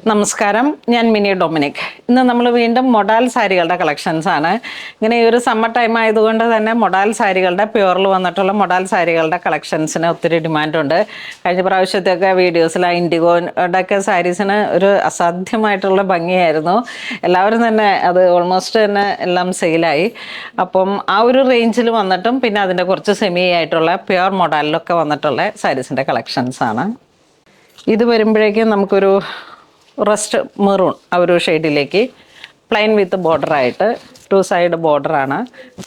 നമസ്കാരം, ഞാൻ mini Dominic. ഇന്ന് നമ്മൾ വീണ്ടും മൊഡാൽ സാരികളുടെ കളക്ഷൻസ് ആണ്. ഇങ്ങനെ ഈ ഒരു സമ്മർ ടൈം ആയതുകൊണ്ട് തന്നെ മൊഡാൽ സാരികളുടെ പ്യുവറിൽ വന്നിട്ടുള്ള മൊഡാൽ സാരികളുടെ കളക്ഷൻസിന് ഒത്തിരി ഡിമാൻഡുണ്ട്. കഴിഞ്ഞ പ്രാവശ്യത്തെയൊക്കെ വീഡിയോസിൽ ഇൻഡിഗോയുടെ ഒക്കെ സാരീസിന് ഒരു അസാധ്യമായിട്ടുള്ള ഭംഗിയായിരുന്നു. എല്ലാവരും തന്നെ അത് ഓൾമോസ്റ്റ് തന്നെ എല്ലാം സെയിലായി. അപ്പം ആ ഒരു റേഞ്ചിൽ വന്നിട്ടും പിന്നെ അതിൻ്റെ കുറച്ച് സെമി ആയിട്ടുള്ള പ്യുവർ മൊഡാലിലൊക്കെ വന്നിട്ടുള്ള സാരീസിൻ്റെ കളക്ഷൻസ് ആണ്. ഇത് വരുമ്പോഴേക്കും നമുക്കൊരു റസ്റ്റ് മെറൂൺ ആ ഒരു ഷെയ്ഡിലേക്ക് plane with ബോർഡറായിട്ട് 2 side ബോർഡറാണ്.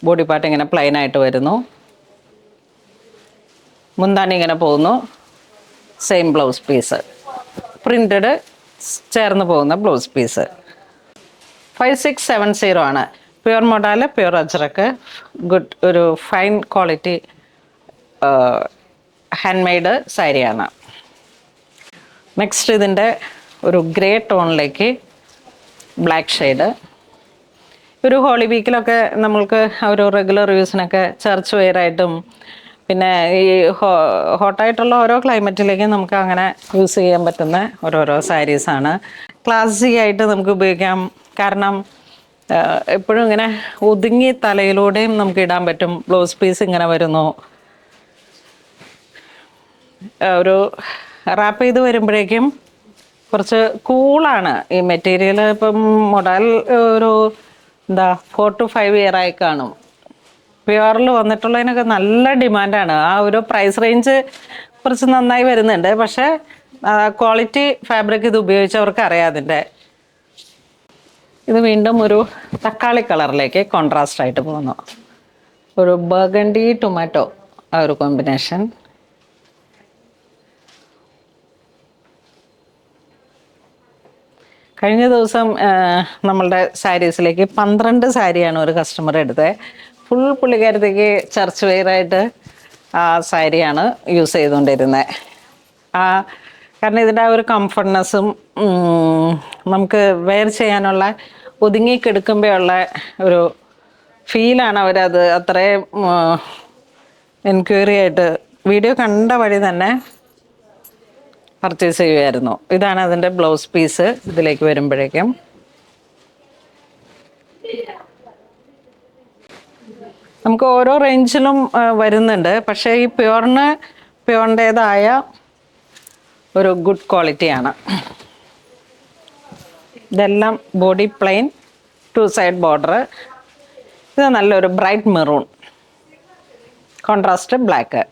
Body part ഇങ്ങനെ പ്ലെയിൻ ആയിട്ട് വരുന്നു. മുന്താണി ഇങ്ങനെ പോകുന്നു. സെയിം ബ്ലൗസ് പീസ്, പ്രിൻറ്റഡ് ചേർന്ന് പോകുന്ന ബ്ലൗസ് പീസ്. 5670 ആണ്. Pure modal, pure ajrak, good ഒരു ഫൈൻ ക്വാളിറ്റി ഹാൻഡ് മെയ്ഡ് സാരിയാണ്. നെക്സ്റ്റ് ഇതിൻ്റെ ഒരു ഗ്രേ ടോണിലേക്ക് ബ്ലാക്ക് ഷെയ്ഡ്. ഒരു ഹോളി വീക്കിലൊക്കെ നമ്മൾക്ക് ഒരു റെഗുലർ യൂസിനൊക്കെ ചർച്ച് വെയറായിട്ടും പിന്നെ ഈ ഹോട്ടായിട്ടുള്ള ഓരോ ക്ലൈമറ്റിലേക്കും നമുക്ക് അങ്ങനെ യൂസ് ചെയ്യാൻ പറ്റുന്ന ഓരോരോ സാരീസാണ്. ക്ലാസിക് ആയിട്ട് നമുക്ക് ഉപയോഗിക്കാം. കാരണം എപ്പോഴും ഇങ്ങനെ ഒതുങ്ങി തലയിലൂടെയും നമുക്ക് ഇടാൻ പറ്റും. ബ്ലൗസ് പീസ് ഇങ്ങനെ വരുന്നു. ഒരു റാപ്പ് ചെയ്ത് വരുമ്പോഴേക്കും കുറച്ച് കൂളാണ് ഈ മെറ്റീരിയൽ. ഇപ്പം മൊഡാൽ ഒരു 4 to 5 ഇയർ ആയി കാണും. പ്യുവറിൽ വന്നിട്ടുള്ളതിനൊക്കെ നല്ല ഡിമാൻഡാണ്. ആ ഒരു പ്രൈസ് റേഞ്ച് കുറച്ച് നന്നായി വരുന്നുണ്ട്. പക്ഷേ ക്വാളിറ്റി ഫാബ്രിക് ഇത് ഉപയോഗിച്ചവർക്ക് അറിയാം അതിൻ്റെ. ഇത് വീണ്ടും ഒരു തക്കാളി കളറിലേക്ക് കോൺട്രാസ്റ്റ് ആയിട്ട് പോകുന്നു. ഒരു ബർഗണ്ടി ടൊമാറ്റോ ആ ഒരു കോമ്പിനേഷൻ. കഴിഞ്ഞ ദിവസം നമ്മളുടെ സാരീസിലേക്ക് 12 സാരിയാണ് ഒരു കസ്റ്റമർ എടുത്തത്. ഫുൾ പുള്ളിക്കാരത്തേക്ക് ചർച്ച് വെയറായിട്ട് ആ സാരിയാണ് യൂസ് ചെയ്തുകൊണ്ടിരുന്നത്. കാരണം ഇതിൻ്റെ ആ ഒരു കംഫർട്ട്നെസ്സും നമുക്ക് വെയർ ചെയ്യാനുള്ള ഒതുങ്ങിക്കെടുക്കുമ്പോഴുള്ള ഒരു ഫീലാണ് അവരത് അത്രയും എൻക്വയറി ആയിട്ട് വീഡിയോ കണ്ട വഴി തന്നെ പർച്ചേസ് ചെയ്യുമായിരുന്നു. ഇതാണ് അതിൻ്റെ ബ്ലൗസ് പീസ്. ഇതിലേക്ക് വരുമ്പോഴേക്കും നമുക്ക് ഓരോ റേഞ്ചിലും വരുന്നുണ്ട്. പക്ഷേ ഈ പ്യുവറിൻ്റേതായ ഒരു ഗുഡ് ക്വാളിറ്റിയാണ്. ഇതെല്ലാം ബോഡി പ്ലെയിൻ, 2 സൈഡ് ബോർഡർ. ഇത് നല്ലൊരു ബ്രൈറ്റ് മെറൂൺ, കോൺട്രാസ്റ്റ് ബ്ലാക്ക്.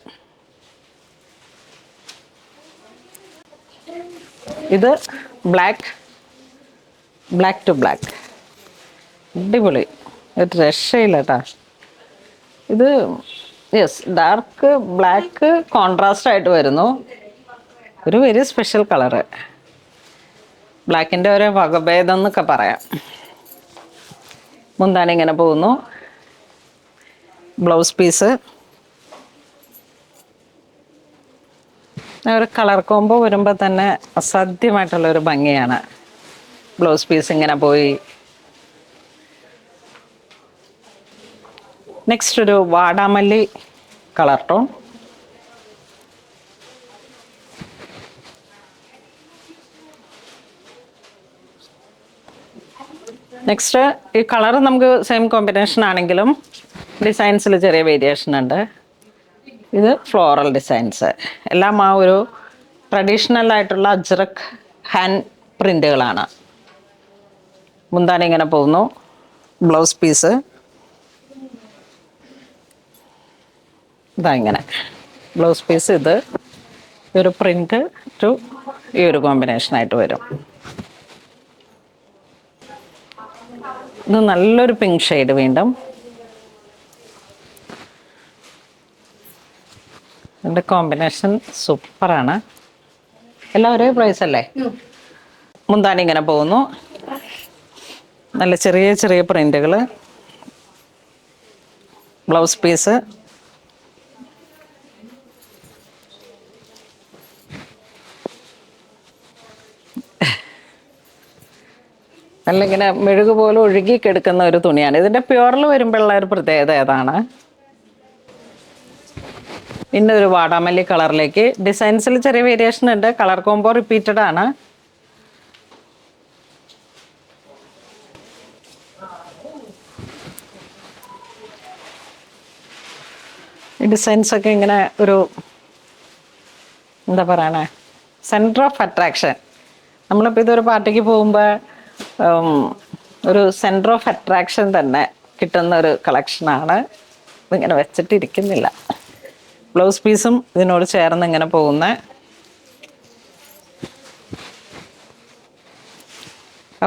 ഇത് ബ്ലാക്ക് ടു ബ്ലാക്ക്. അടിപൊളി, ഒരു രക്ഷയില്ല കേട്ടോ. ഇത് ഡാർക്ക് ബ്ലാക്ക് കോൺട്രാസ്റ്റ് ആയിട്ട് വരുന്നു. ഒരു വെരി സ്പെഷ്യൽ കളറ്. ബ്ലാക്കിൻ്റെ ഒരു വകഭേദം എന്നൊക്കെ പറയാം. മുന്താണി ഇങ്ങനെ പോകുന്നു. ബ്ലൗസ് പീസ് ഒരു കളർ കോംബോ വരുമ്പോൾ തന്നെ അസാധ്യമായിട്ടുള്ളൊരു ഭംഗിയാണ്. ബ്ലൗസ് പീസ് ഇങ്ങനെ പോയി. നെക്സ്റ്റ് ഒരു വാടാമല്ലി കളർ ടോൺ. നെക്സ്റ്റ് ഈ കളർ നമുക്ക് സെയിം കോമ്പിനേഷൻ ആണെങ്കിലും ഡിസൈൻസിൽ ചെറിയ വേരിയേഷൻ ഉണ്ട്. ഇത് ഫ്ലോറൽ ഡിസൈൻസ്. എല്ലാം ആ ഒരു ട്രഡീഷണൽ ആയിട്ടുള്ള അജ്രക് ഹാൻഡ് പ്രിൻ്റുകളാണ്. മുന്താണി ഇങ്ങനെ പോകുന്നു. ബ്ലൗസ് പീസ് ഇതാ ഇങ്ങനെ. ബ്ലൗസ് പീസ് ഇത് ഒരു പ്രിൻ്റ് ടു ഈ ഒരു കോമ്പിനേഷനായിട്ട് വരും. ഇത് നല്ലൊരു പിങ്ക് ഷെയ്ഡ്. വീണ്ടും ഇതിൻ്റെ കോമ്പിനേഷൻ സൂപ്പറാണ്. എല്ലാം ഒരേ പ്രൈസ് അല്ലേ? മുന്താണി ഇങ്ങനെ പോകുന്നു. നല്ല ചെറിയ ചെറിയ പ്രിൻ്റുകൾ. ബ്ലൗസ് പീസ് നല്ല ഇങ്ങനെ മെഴുകു പോലെ ഒഴുകിക്കെടുക്കുന്ന ഒരു തുണിയാണ്. ഇതിൻ്റെ പ്യുവറിൽ വരുമ്പോഴുള്ള ഒരു പ്രത്യേകത ഏതാണ്? പിന്നെ ഒരു വാടാമല്ലി കളറിലേക്ക് ഡിസൈൻസിൽ ചെറിയ വേരിയേഷൻ ഉണ്ട്. കളർ കോംബോ റിപ്പീറ്റഡ് ആണ്. ഈ ഡിസൈൻസൊക്കെ ഇങ്ങനെ ഒരു എന്താ പറയണേ, സെൻറ്റർ ഓഫ് അട്രാക്ഷൻ. നമ്മളിപ്പോൾ ഇതൊരു പാർട്ടിക്ക് പോകുമ്പോൾ ഒരു സെൻറ്റർ ഓഫ് അട്രാക്ഷൻ തന്നെ കിട്ടുന്ന ഒരു കളക്ഷനാണ്. ഇതിങ്ങനെ വെച്ചിട്ടിരിക്കുന്നില്ല. ബ്ലൗസ് പീസും ഇതിനോട് ചേർന്ന് ഇങ്ങനെ പോകുന്ന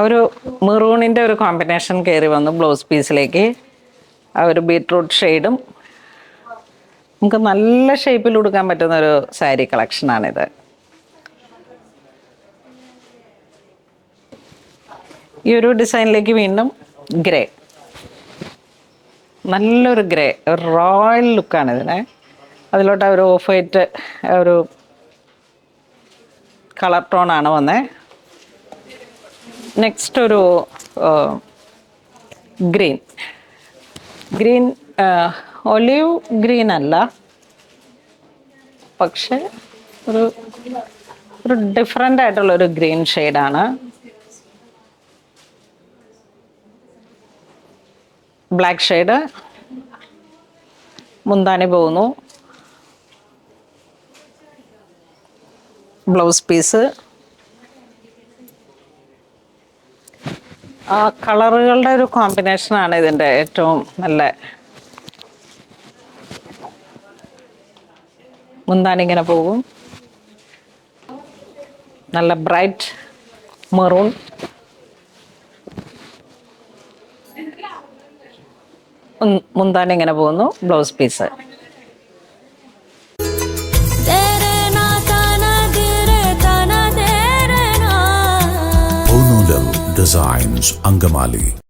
ഒരു മെറൂണിൻ്റെ ഒരു കോമ്പിനേഷൻ കയറി വന്നു ബ്ലൗസ് പീസിലേക്ക്. ആ ഒരു ബീട്രൂട്ട് ഷെയ്ഡും നമുക്ക് നല്ല ഷേപ്പിൽ ഉടുക്കാൻ പറ്റുന്ന ഒരു സാരി കളക്ഷനാണിത്. ഈ ഒരു ഡിസൈനിലേക്ക് വീണ്ടും ഗ്രേ, നല്ലൊരു ഗ്രേ, ഒരു റോയൽ ലുക്കാണ് ഇതിന്. അതിലോട്ട് ഒരു ഓഫ് വൈറ്റ് ഒരു കളർ ടോണാണ് വന്നത്. നെക്സ്റ്റ് ഒരു ഗ്രീൻ, ഒലിവ് ഗ്രീൻ അല്ല, പക്ഷെ ഒരു ഡിഫറെൻ്റ് ആയിട്ടുള്ളൊരു ഗ്രീൻ ഷെയ്ഡാണ്. ബ്ലാക്ക് ഷെയ്ഡ്, മുന്താണി പോകുന്നു, ബ്ലൗസ് പീസ്. ആ കളറുകളുടെ ഒരു കോമ്പിനേഷനാണ് ഇതിൻ്റെ ഏറ്റവും നല്ല. മുന്താണി ഇങ്ങനെ പോകും, നല്ല ബ്രൈറ്റ് മെറൂൺ, മുന്താണി ഇങ്ങനെ പോകുന്നു, ബ്ലൗസ് പീസ്. Designs Angamali.